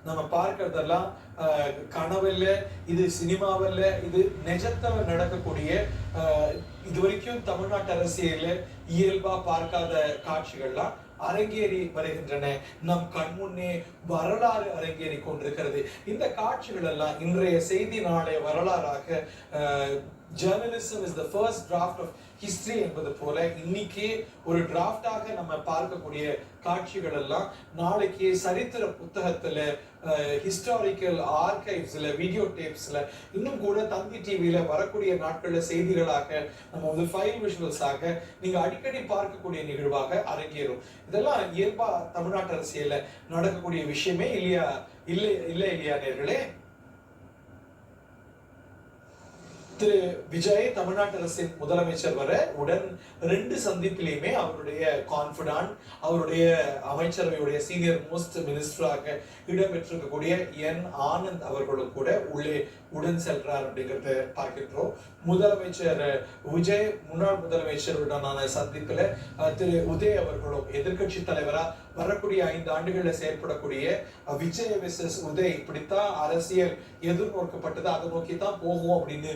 நம்ம பார்க்கறதெல்லாம் கனவுல, இது சினிமாவில், இது நிஜத்துல நடக்கக்கூடிய இது வரைக்கும் தமிழ்நாட்டு அரசியல்ல இயல்பா பார்க்காத காட்சிகள்லாம் அரங்கேறி வருகின்றன. நம் கண்முன்னே வரலாறு அரங்கேறி கொண்டிருக்கிறது. இந்த காட்சிகள் எல்லாம் இன்றைய செய்தி நாளைய வரலாறாக journalism is the first draft of history என்பது போல இன்னைக்கு ஒரு டிராஃப்டாக நம்ம பார்க்கக்கூடிய காட்சிகள் எல்லாம் நாளைக்கு சரித்திர புத்தகத்துல, ஹிஸ்டாரிக்கல் ஆர்கைவ்ஸ்ல, வீடியோ டேப்ஸ்ல, இன்னும் கூட தந்தி டிவியில வரக்கூடிய நாட்கள்ல செய்திகளாக நம்ம வந்து ஃபைல் விஷுவல்ஸாக நீங்க அடிக்கடி பார்க்கக்கூடிய நிகழ்வாக அரங்கேறும். இதெல்லாம் இயல்பா தமிழ்நாட்டு அரசியல்ல நடக்கக்கூடிய விஷயமே இல்லையா? இல்லையா நேர்களே? திரு விஜய் தமிழ்நாட்டு அரசின் முதலமைச்சர் வர உடன் 2 சந்திப்பிலையுமே அவருடைய கான்பிடன்ட், அவருடைய அமைச்சரவையுடைய சீனியர் மோஸ்ட் மினிஸ்டராக இடம்பெற்றிருக்கக்கூடிய என் ஆனந்த் அவர்களும் கூட உள்ளே உடன் செல்றார் அப்படிங்கறத பார்க்கின்றோம். முதலமைச்சர் விஜய் முன்னாள் முதலமைச்சருடனான சந்திப்புல திரு உதய் அவர்களும் எதிர்கட்சி தலைவரா வரக்கூடிய 5 ஆண்டுகள்ல செயல்படக்கூடிய விஜய் வெர்சஸ் உதய் இப்படித்தான் அரசியல் எதிர்நோக்கப்பட்டது, அதை நோக்கி தான் போகும் அப்படின்னு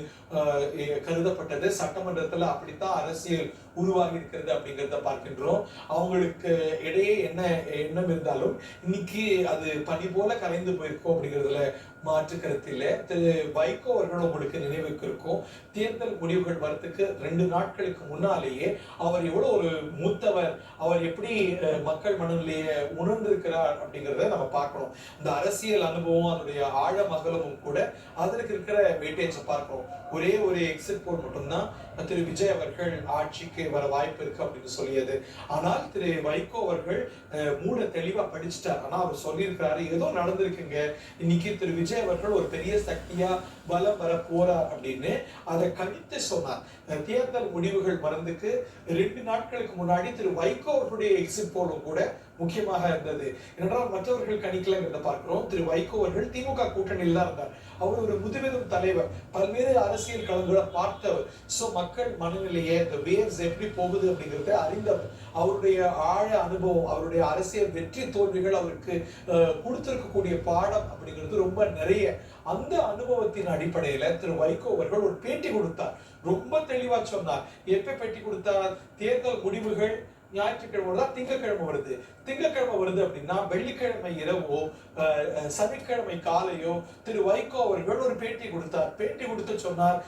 கருதப்பட்டது. சட்டமன்றத்துல அப்படித்தான் அரசியல் உருவாகி இருக்கிறது அப்படிங்கிறத பார்க்கின்றோம். அவங்களுக்கு இடையே என்ன எண்ணம் இருந்தாலும் இன்னைக்கு அது பனி போல கரைந்து போயிருக்கும் அப்படிங்கிறதுல மாற்று கருத்து இல்லை. திரு வைகோ அவர்கள் உங்களுக்கு நினைவுக்கு இருக்கும், தேர்தல் முடிவுகள் வரத்துக்கு 2 நாட்களுக்கு முன்னாலேயே அவர் எவ்வளவு ஒரு மூத்தவர், அவர் எப்படி மக்கள் மனநிலையை உணர்ந்திருக்கிறார் அப்படிங்கிறத நம்ம பார்க்கணும். இந்த அரசியல் அனுபவம், அதனுடைய ஆழம் அகலமும் கூட அதற்கு இருக்கிற வெயிட்டேஜை பார்க்கணும். ஒரே ஒரு எக்ஸிட் போல் மட்டும்தான் திரு விஜய் அவர்கள் ஆட்சிக்கு வர வாய்ப்பு இருக்கு அப்படின்னு சொல்லியது. ஆனால் திரு வைகோ அவர்கள் மூட தெளிவா படிச்சுட்டார். ஆனா அவர் சொல்லியிருக்கிறாரு ஏதோ நடந்திருக்குங்க, இன்னைக்கு திரு விஜய் அவர்கள் ஒரு பெரிய சக்தியா பலம் வர போறார் அப்படின்னு அதை கணித்து சொன்னார். தேர்தல் முடிவுகள் வரந்துக்கு 2 நாட்களுக்கு முன்னாடி திரு வைகோ அவர்களுடைய எக்ஸிட் போலும் கூட முக்கியமாக இருந்தது. என்றால் மற்றவர்கள் கணிக்கலங்கிறத பார்க்கிறோம். திரு வைகோ அவர்கள் திமுக கூட்டணியில் தான் இருந்தார். அவர் ஒரு முதுபெரும் தலைவர், பல்வேறு அரசியல் களங்களை பார்த்தவர். சோ மக்கள் மனநிலையை, இந்த வேவ்ஸ் எப்படி போகுது அப்படிங்கறத அறிந்தவர். அவருடைய ஆழ அனுபவம், அவருடைய அரசியல் வெற்றி தோல்விகள் அவருக்கு கொடுத்திருக்கக்கூடிய பாடம் அப்படிங்கிறது ரொம்ப நிறைய. அந்த அனுபவத்தின் அடிப்படையில திரு வைகோ அவர்கள் ஒரு பேட்டி கொடுத்தார். ரொம்ப தெளிவா சொன்னார். எப்ப பேட்டி கொடுத்தார்? தேர்தல் முடிவுகள் ஞாயிற்றுக்கிழமை தான் திங்கக்கிழமை வருது. திங்கக்கிழமை வருது அப்படின்னா வெள்ளிக்கிழமை இரவோ சனிக்கிழமை காலையோ திரு வைகோ அவர்கள் ஒரு பேட்டி கொடுத்தார். பேட்டி கொடுத்து சொன்னார்,